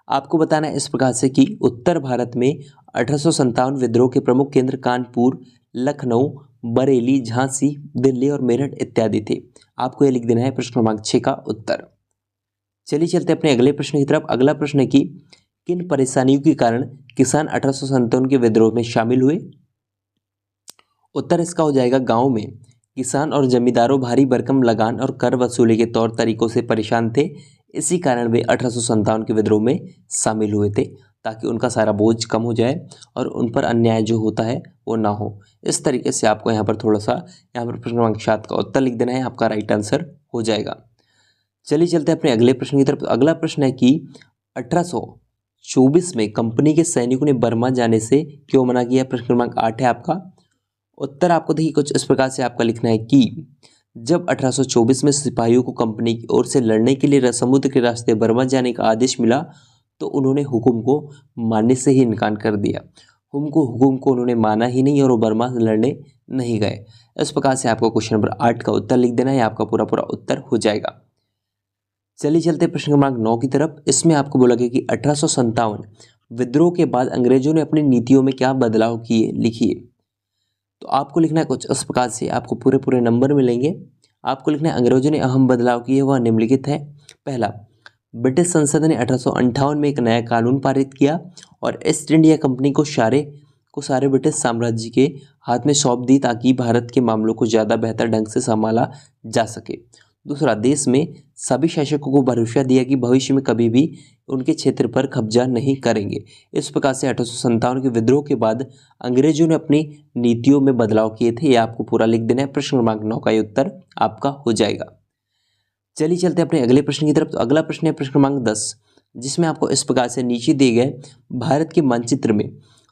आपको बताना है इस प्रकार से कि उत्तर भारत में 1857 विद्रोह के प्रमुख केंद्र कानपुर, लखनऊ, बरेली, झांसी, दिल्ली और मेरठ इत्यादि थे। आपको यह लिख देना है प्रश्न क्रमांक 6 का उत्तर। चलिए चलते अपने अगले प्रश्न की तरफ। अगला प्रश्न है कि किन परेशानियों के कारण किसान 1857 के विद्रोह में शामिल हुए? उत्तर इसका हो जाएगा गांव में किसान और जमींदारों भारी भरकम लगान और कर वसूली के तौर तरीकों से परेशान थे। इसी कारण वे 1857 के विद्रोह में शामिल हुए थे ताकि उनका सारा बोझ कम हो जाए और उन पर अन्याय जो होता है वो ना हो। इस तरीके से आपको यहाँ पर थोड़ा सा प्रश्न क्रमांक 7 का उत्तर लिख देना है। आपका राइट आंसर हो जाएगा। चलिए चलते हैं अपने अगले प्रश्न की तरफ। अगला प्रश्न है कि 1824 में कंपनी के सैनिकों ने बर्मा जाने से क्यों मना किया? प्रश्न क्रमांक 8 है आपका। उत्तर आपको देखिए कुछ इस प्रकार से आपका लिखना है कि जब 1824 में सिपाहियों को कंपनी की ओर से लड़ने के लिए समुद्र के रास्ते बर्मा जाने का आदेश मिला तो उन्होंने हुक्म को मानने से ही इनकार कर दिया। हुक्म को उन्होंने माना ही नहीं और वो बर्मा लड़ने नहीं गए। इस प्रकार से आपको क्वेश्चन नंबर 8 का उत्तर लिख देना है। आपका पूरा उत्तर हो जाएगा। चलिए चलते प्रश्न क्रमांक 9 की तरफ। इसमें आपको बोला गया कि 1857 विद्रोह के बाद अंग्रेजों ने अपनी नीतियों में क्या बदलाव किए? लिखिए। तो आपको लिखना है कुछ इस प्रकार से। आपको पूरे नंबर मिलेंगे। आपको लिखना है अंग्रेजों ने अहम बदलाव किए वह निम्नलिखित है। पहला, ब्रिटिश संसद ने 1858 में एक नया कानून पारित किया और ईस्ट इंडिया कंपनी को सारे ब्रिटिश साम्राज्य के हाथ में सौंप दी ताकि भारत के मामलों को ज़्यादा बेहतर ढंग से संभाला जा सके। दूसरा, देश में सभी शासकों को भरोसा दिया कि भविष्य में कभी भी उनके क्षेत्र पर कब्जा नहीं करेंगे। इस प्रकार से 1857 के विद्रोह के बाद अंग्रेजों ने अपनी नीतियों में बदलाव किए थे। ये आपको पूरा लिख देना है। प्रश्न क्रमांक 9 का उत्तर आपका हो जाएगा। चलिए चलते हैं अपने अगले प्रश्न की तरफ। तो अगला प्रश्न है प्रश्न क्रमांक 10, जिसमें आपको इस प्रकार से नीचे दिए गए भारत के मानचित्र में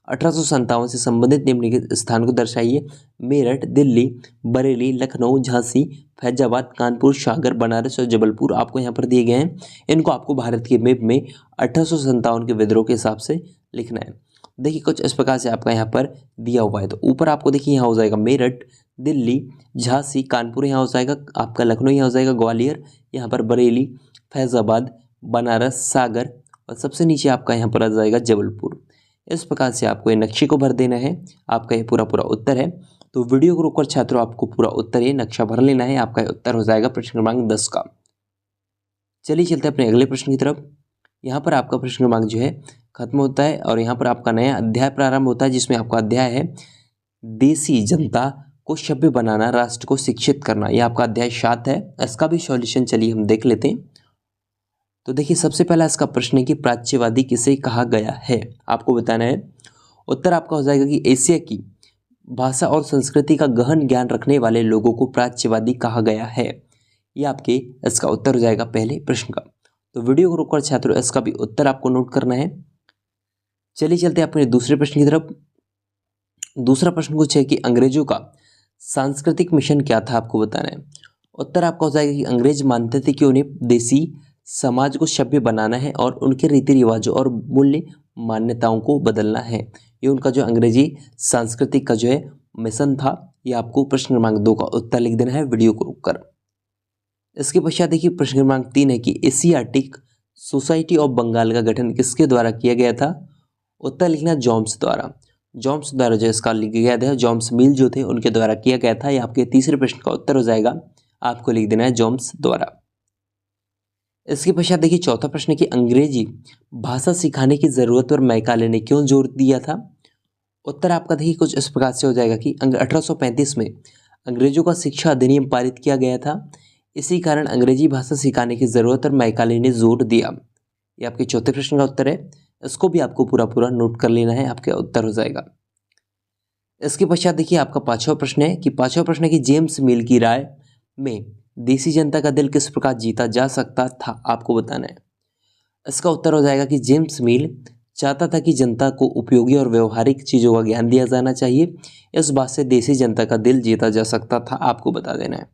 1857 से संबंधित निम्नलिखित स्थान को दर्शाइए। मेरठ, दिल्ली, बरेली, लखनऊ, झांसी, फैजाबाद, कानपुर, सागर, बनारस और जबलपुर आपको यहाँ पर दिए गए हैं। इनको आपको भारत के मैप में 1857 के विद्रोह के हिसाब से लिखना है। देखिए कुछ इस प्रकार से आपका यहाँ पर दिया हुआ है। तो ऊपर आपको देखिए यहाँ हो जाएगा मेरठ, दिल्ली, झांसी, कानपुर यहाँ हो जाएगा आपका, लखनऊ यहाँ हो जाएगा, ग्वालियर, यहाँ पर बरेली, फैजाबाद, बनारस, सागर और सबसे नीचे आपका यहाँ पर आ जाएगा जबलपुर। इस प्रकार से आपको ये नक्शे को भर देना है। आपका ये पूरा पूरा उत्तर है। तो वीडियो को रोककर छात्रों आपको पूरा उत्तर ये नक्शा भर लेना है। आपका ये उत्तर हो जाएगा प्रश्न क्रमांक 10 का। चलिए चलते हैं अपने अगले प्रश्न की तरफ। यहाँ पर आपका प्रश्न क्रमांक जो है खत्म होता है और यहाँ पर आपका नया अध्याय प्रारंभ होता है, जिसमें आपका अध्याय है देसी जनता को सभ्य बनाना, राष्ट्र को शिक्षित करना। यह आपका अध्याय 7 है। इसका भी सॉल्यूशन चलिए हम देख लेते हैं। तो देखिए सबसे पहला इसका प्रश्न है कि प्राच्यवादी किसे कहा गया है, आपको बताना है। उत्तर आपका हो जाएगा कि एशिया की भाषा और संस्कृति का गहन ज्ञान रखने वाले लोगों को प्राच्यवादी कहा गया है। ये आपके इसका उत्तर हो जाएगा पहले प्रश्न का। तो वीडियो को रोककर छात्रों इसका भी उत्तर आपको नोट करना है। चलिए चलते हैं अपने दूसरे प्रश्न की तरफ। दूसरा प्रश्न कुछ है कि अंग्रेजों का सांस्कृतिक मिशन क्या था, आपको बताना है। उत्तर आपका हो जाएगा कि अंग्रेज मानते थे कि उन्हें देसी समाज को सभ्य बनाना है और उनके रीति रिवाजों और मूल्य मान्यताओं को बदलना है। ये उनका जो अंग्रेजी सांस्कृतिक का जो है मिशन था। ये आपको प्रश्न क्रमांक 2 का उत्तर लिख देना है वीडियो को रोककर। इसके पश्चात देखिए प्रश्न क्रमांक 3 है कि एशियाटिक सोसाइटी ऑफ बंगाल का गठन किसके द्वारा किया गया था। उत्तर लिखना जॉम्स द्वारा। जॉम्स द्वारा जो इसका लिखा गया था, जॉम्स मिल जो थे उनके द्वारा किया गया था। ये आपके तीसरे प्रश्न का उत्तर हो जाएगा। आपको लिख देना है जॉम्स द्वारा। इसके पश्चात देखिए चौथा प्रश्न है कि अंग्रेजी भाषा सिखाने की जरूरत पर मैकाले ने क्यों जोर दिया था। उत्तर आपका देखिए कुछ इस प्रकार से हो जाएगा कि 1835 में अंग्रेजों का शिक्षा अधिनियम पारित किया गया था। इसी कारण अंग्रेजी भाषा सिखाने की जरूरत पर मैकाले ने जोर दिया। ये आपके चौथे प्रश्न का उत्तर है। इसको भी आपको पूरा पूरा नोट कर लेना है, आपका उत्तर हो जाएगा। इसके पश्चात देखिए आपका पांचवा प्रश्न है कि जेम्स मिल की राय में देसी जनता का दिल किस प्रकार जीता जा सकता था, आपको बताना है। इसका उत्तर हो जाएगा कि जेम्स मिल चाहता था कि जनता को उपयोगी और व्यवहारिक चीज़ों का ज्ञान दिया जाना चाहिए। इस बात से देसी जनता का दिल जीता जा सकता था, आपको बता देना है।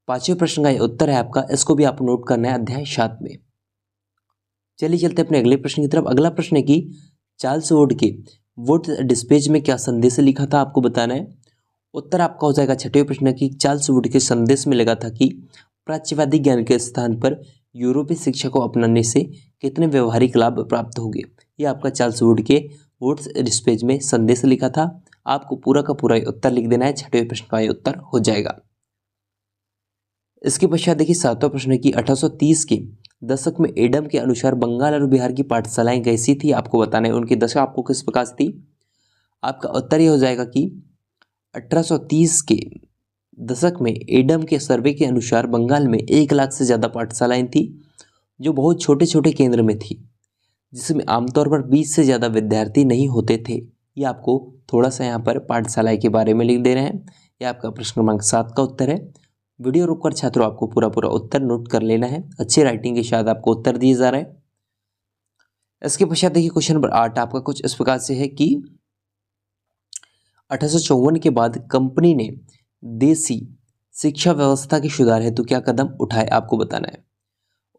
पांचवें प्रश्न का ये उत्तर है आपका। इसको भी आप नोट करना है अध्याय 7 में। चलिए चलते अपने अगले प्रश्न की तरफ। अगला प्रश्न है कि चार्ल्स वुड के वुड डिस्पैच में क्या संदेश लिखा था, आपको बताना है। उत्तर आपका हो जाएगा छठवें प्रश्न की चार्ल्स वुड के संदेश में लगा था कि प्राच्यवादी ज्ञान के स्थान पर यूरोपीय शिक्षा को अपनाने से कितने व्यवहारिक लाभ प्राप्त होंगे। ये आपका चार्ल्स वुड के वुड्स डिस्पैच में संदेश लिखा था। आपको पूरा का पूरा उत्तर लिख देना है। छठवें प्रश्न का ये उत्तर हो जाएगा। इसके पश्चात देखिए सातवां प्रश्न है कि 1830 के दशक में एडम के अनुसार बंगाल और बिहार की पाठशालाएं कैसी थी, आपको बताना है। उनकी दशा आपको किस प्रकार से थी। आपका उत्तर ये हो जाएगा कि 1830 के दशक में एडम के सर्वे के अनुसार बंगाल में 1 लाख से ज़्यादा पाठशालाएं थी, जो बहुत छोटे छोटे केंद्र में थी, जिसमें आमतौर पर 20 से ज़्यादा विद्यार्थी नहीं होते थे। ये आपको थोड़ा सा यहाँ पर पाठशाला के बारे में लिख दे रहे हैं। ये आपका प्रश्न क्रमांक 7 का उत्तर है। वीडियो रोककर छात्रों आपको पूरा पूरा उत्तर नोट कर लेना है। अच्छी राइटिंग के साथ आपको उत्तर दिए जा रहे हैं। इसके पश्चात देखिए क्वेश्चन नंबर 8 आपका कुछ इस प्रकार से है कि 1854 के बाद कंपनी ने देसी शिक्षा व्यवस्था के सुधार हेतु क्या कदम उठाए, आपको बताना है।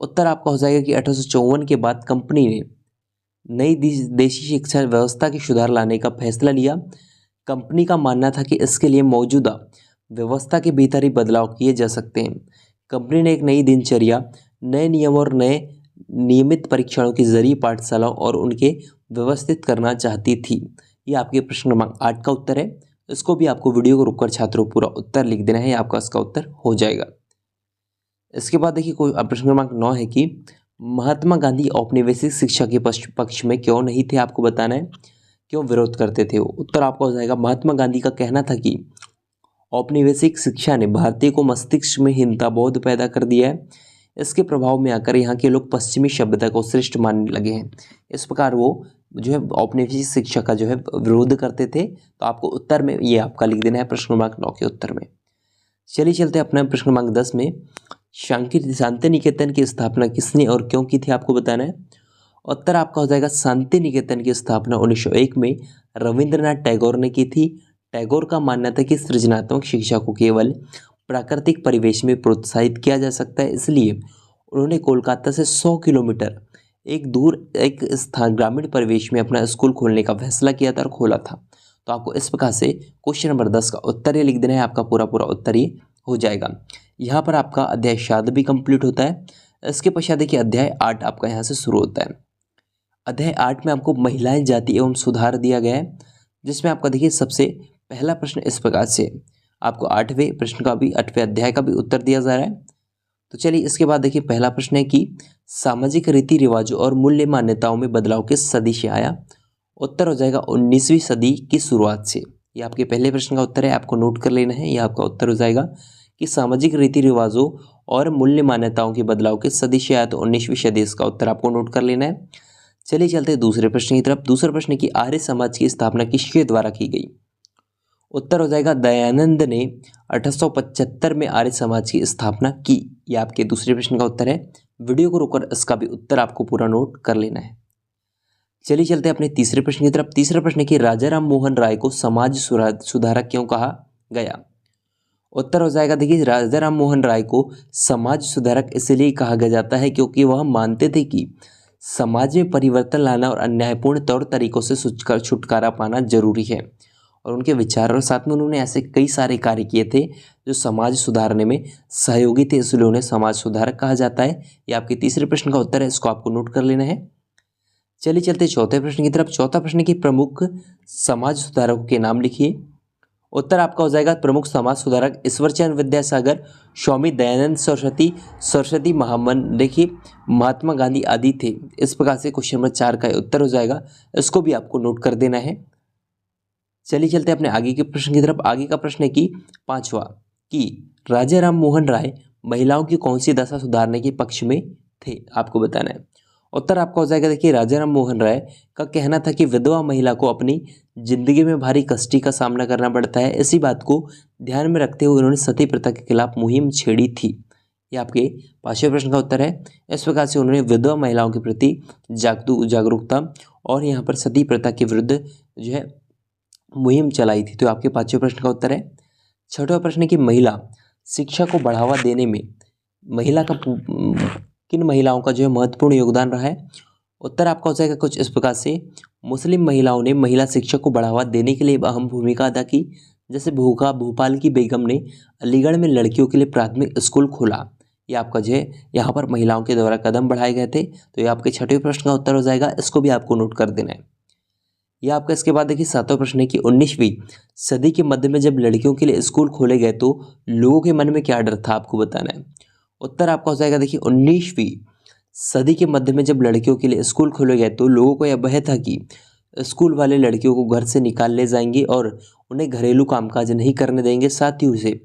उत्तर आपका हो जाएगा कि 1854 के बाद कंपनी ने नई देशी शिक्षा व्यवस्था के सुधार लाने का फैसला लिया। कंपनी का मानना था कि इसके लिए मौजूदा व्यवस्था के भीतर ही बदलाव किए जा सकते हैं। कंपनी ने एक नई दिनचर्या, नए नियम और नए नियमित परीक्षणों के जरिए पाठशालाओं और उनके व्यवस्थित करना चाहती थी। ये आपके प्रश्न क्रमांक 8 का उत्तर है। इसको भी आपको वीडियो को रुककर छात्रों पूरा उत्तर लिख देना है। आपका इसका उत्तर हो जाएगा। इसके बाद देखिए कोई प्रश्न क्रमांक 9 है कि महात्मा गांधी औपनिवेशिक शिक्षा के पक्ष में क्यों नहीं थे, आपको बताना है। क्यों विरोध करते थे वो। उत्तर आपका हो जाएगा महात्मा गांधी का कहना था कि औपनिवेशिक शिक्षा ने भारतीय को मस्तिष्क में हीनता बोध पैदा कर दिया है। इसके प्रभाव में आकर यहाँ के लोग पश्चिमी सभ्यता को श्रेष्ठ मानने लगे हैं। इस प्रकार वो जो है औपनिवेशिक शिक्षा का जो है विरोध करते थे। तो आपको उत्तर में ये आपका लिख देना है प्रश्न क्रमांक 9 के उत्तर में। चलिए चलते हैं अपना प्रश्न क्रमांक 10 में। शांति निकेतन की स्थापना किसने और क्यों की थी, आपको बताना है। उत्तर आपका हो जाएगा शांति निकेतन की स्थापना 1901 में रविंद्रनाथ टैगोर ने की थी। टैगोर का मानना था कि सृजनात्मक शिक्षा को केवल प्राकृतिक परिवेश में प्रोत्साहित किया जा सकता है, इसलिए उन्होंने कोलकाता से 100 किलोमीटर एक स्थान ग्रामीण परिवेश में अपना स्कूल खोलने का फैसला किया था और खोला था। तो आपको इस प्रकार से क्वेश्चन नंबर 10 का उत्तर ये लिख देना है। आपका पूरा पूरा उत्तर ये हो जाएगा। यहाँ पर आपका अध्याय 7 भी कंप्लीट होता है। इसके पश्चात देखिए अध्याय 8 आपका यहाँ से शुरू होता है। अध्याय 8 में आपको महिलाएं, जाति एवं सुधार दिया गया है, जिसमें आपका देखिए सबसे पहला प्रश्न इस प्रकार से आपको 8वें प्रश्न का भी 8वें अध्याय का भी उत्तर दिया जा रहा है। तो चलिए इसके बाद देखिए पहला प्रश्न है कि सामाजिक रीति रिवाजों और मूल्य मान्यताओं में बदलाव किस सदी से आया। उत्तर हो जाएगा 19वीं सदी की शुरुआत से। ये आपके पहले प्रश्न का उत्तर है, आपको नोट कर लेना है। ये आपका उत्तर हो जाएगा कि सामाजिक रीति रिवाजों और मूल्य मान्यताओं के बदलाव किस सदी से आया, तो 19वीं सदी। इसका उत्तर आपको नोट कर लेना है। चलिए चलते हैं दूसरे प्रश्न की तरफ। दूसरा प्रश्न की आर्य समाज की स्थापना किसके द्वारा की गई। उत्तर हो जाएगा दयानंद ने 1875 में आर्य समाज की स्थापना की। यह आपके दूसरे प्रश्न का उत्तर है। वीडियो को रोककर इसका भी उत्तर आपको पूरा नोट कर लेना है। चलिए चलते हैं अपने तीसरे प्रश्न की तरफ। तीसरा प्रश्न कि राजा राम मोहन राय को समाज सुधारक क्यों कहा गया। उत्तर हो जाएगा देखिए राजा राम मोहन राय को समाज सुधारक इसलिए कहा गया जाता है क्योंकि वह मानते थे कि समाज में परिवर्तन लाना और अन्यायपूर्ण तौर तरीकों से छुटकारा पाना जरूरी है। और उनके विचारों के साथ में उन्होंने ऐसे कई सारे कार्य किए थे जो समाज सुधारने में सहयोगी थे, इसलिए उन्हें समाज सुधारक कहा जाता है। ये आपके तीसरे प्रश्न का उत्तर है, इसको आपको नोट कर लेना है। चलिए चलते चौथे प्रश्न की तरफ। चौथा प्रश्न की प्रमुख समाज सुधारकों के नाम लिखिए। उत्तर आपका हो जाएगा प्रमुख समाज सुधारक ईश्वरचंद्र विद्यासागर, स्वामी दयानंद सरस्वती, सरस्वती महामन, देखिए महात्मा गांधी आदि थे। इस प्रकार से क्वेश्चन नंबर 4 का उत्तर हो जाएगा, इसको भी आपको नोट कर देना है। चलिए चलते हैं अपने आगे के प्रश्न की तरफ। आगे का प्रश्न है कि पांचवा कि राजा राम मोहन राय महिलाओं की कौन सी दशा सुधारने के पक्ष में थे, आपको बताना है। उत्तर आपका हो जाएगा देखिए राजा राम मोहन राय का कहना था कि विधवा महिला को अपनी जिंदगी में भारी कष्टी का सामना करना पड़ता है। इसी बात को ध्यान में रखते हुए उन्होंने सती प्रथा के खिलाफ मुहिम छेड़ी थी। ये आपके पांचवें प्रश्न का उत्तर है। इस प्रकार से उन्होंने विधवा महिलाओं के प्रति जागरूकता और यहाँ पर सती प्रथा के विरुद्ध जो है मुहिम चलाई थी। तो आपके पांचवें प्रश्न का उत्तर है। छठवां प्रश्न कि महिला शिक्षा को बढ़ावा देने में किन महिलाओं का जो है महत्वपूर्ण योगदान रहा है। उत्तर आपका हो जाएगा कुछ इस प्रकार से। मुस्लिम महिलाओं ने महिला शिक्षा को बढ़ावा देने के लिए अहम भूमिका अदा की। जैसे भोपाल की बेगम ने अलीगढ़ में लड़कियों के लिए प्राथमिक स्कूल खोला। ये आपका जो है यहाँ पर महिलाओं के द्वारा कदम बढ़ाए गए थे। तो ये आपके छठवें प्रश्न का उत्तर हो जाएगा, इसको भी आपको नोट कर देना है। यह आपका इसके बाद देखिए सातवां प्रश्न है कि 19वीं सदी के मध्य में जब लड़कियों के लिए स्कूल खोले गए तो लोगों के मन में क्या डर था, आपको बताना है। उत्तर आपका हो जाएगा देखिए 19वीं सदी के मध्य में जब लड़कियों के लिए स्कूल खोले गए तो लोगों को यह भय था कि स्कूल वाले लड़कियों को घर से निकाल ले जाएंगे और उन्हें घरेलू कामकाज नहीं करने देंगे। साथ ही उसे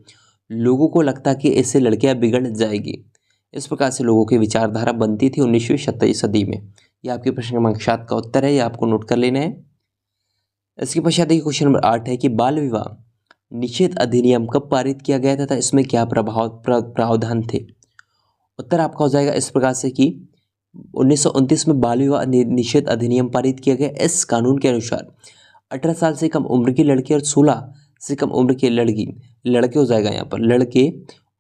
लोगों को लगता कि इससे लड़कियां बिगड़ जाएगी। इस प्रकार से लोगों की विचारधारा बनती थी 19वीं सदी में। यह आपके प्रश्न क्रमांक 7 का उत्तर है, यह आपको नोट कर लेना है। इसके पश्चात देखिए क्वेश्चन नंबर 8 है कि बाल विवाह निषेध अधिनियम कब पारित किया गया था, इसमें क्या प्रावधान थे। उत्तर आपका हो जाएगा इस प्रकार से कि 1929 में बाल विवाह निषेध अधिनियम पारित किया गया। इस कानून के अनुसार 18 साल से कम उम्र की लड़की और 16 से कम उम्र की लड़के हो जाएगा यहाँ पर लड़के,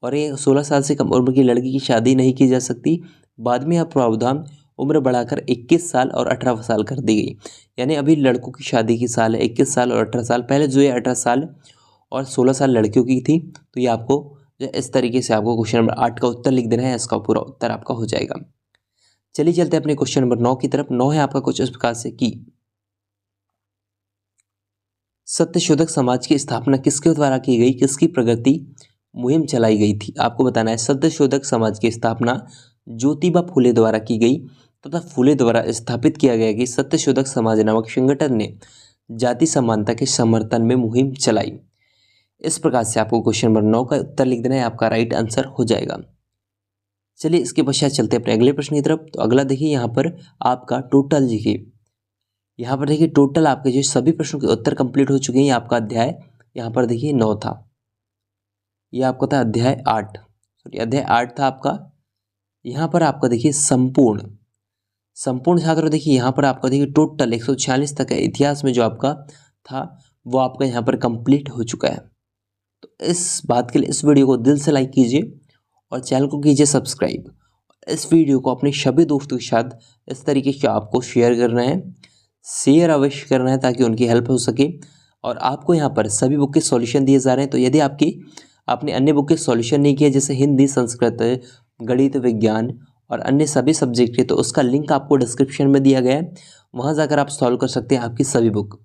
और ये 16 साल से कम उम्र की लड़की की शादी नहीं की जा सकती। बाद में यह प्रावधान उम्र बढ़ाकर 21 साल और 18 साल कर दी गई। यानी अभी लड़कों की शादी की साल है 21 साल और 18 साल। पहले जो है 18 साल और 16 साल लड़कियों की थी। तो ये आपको जो इस तरीके से आपको क्वेश्चन नंबर 8 का उत्तर लिख देना है, इसका पूरा उत्तर आपका हो जाएगा। चलिए चलते हैं अपने क्वेश्चन नंबर 9 की तरफ। 9 है आपका कुछ इस प्रकार से कि सत्यशोधक समाज की स्थापना किसके द्वारा की गई, किसकी प्रगति मुहिम चलाई गई थी, आपको बताना है। सत्यशोधक समाज की स्थापना ज्योतिबा फुले द्वारा की गई तथा फुले द्वारा स्थापित किया गया कि सत्यशोधक समाज नामक संगठन ने जाति समानता के समर्थन में मुहिम चलाई। इस प्रकार से आपको क्वेश्चन नंबर 9 का उत्तर लिख देना है, आपका राइट आंसर हो जाएगा। चलिए इसके पश्चात चलते हैं अपने अगले प्रश्न की तरफ। तो अगला देखिए यहाँ पर आपका टोटल देखिए, यहाँ पर देखिए टोटल आपके जो सभी प्रश्नों के उत्तर कंप्लीट हो चुके हैं। आपका अध्याय यहाँ पर देखिए 9 था, ये आपका था अध्याय 8, अध्याय 8 था आपका। यहाँ पर आपका देखिए संपूर्ण छात्रों देखिए यहाँ पर आपका देखिए टोटल 146 तक है। इतिहास में जो आपका था वो आपका यहाँ पर कंप्लीट हो चुका है। तो इस बात के लिए इस वीडियो को दिल से लाइक कीजिए और चैनल को कीजिए सब्सक्राइब। इस वीडियो को अपने सभी दोस्तों के साथ इस तरीके से आपको शेयर करना है, शेयर अवश्य करना है ताकि उनकी हेल्प हो सके। और आपको यहाँ पर सभी बुक के सॉल्यूशन दिए जा रहे हैं। तो यदि आपने अन्य बुक के सॉल्यूशन नहीं किया, जैसे हिंदी, संस्कृत, गणित, विज्ञान और अन्य सभी सब्जेक्ट के, तो उसका लिंक आपको डिस्क्रिप्शन में दिया गया है, वहाँ जाकर आप सॉल्व कर सकते हैं आपकी सभी बुक।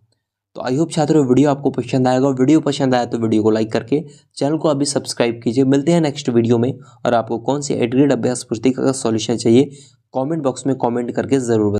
तो आई होप छात्रों वीडियो आपको पसंद आएगा। वीडियो पसंद आया तो वीडियो को लाइक करके चैनल को अभी सब्सक्राइब कीजिए। मिलते हैं नेक्स्ट वीडियो में। और आपको कौन सी 8th ग्रेड अभ्यास पुस्तिका का सॉल्यूशन चाहिए, कमेंट बॉक्स में कमेंट करके ज़रूर बताइए।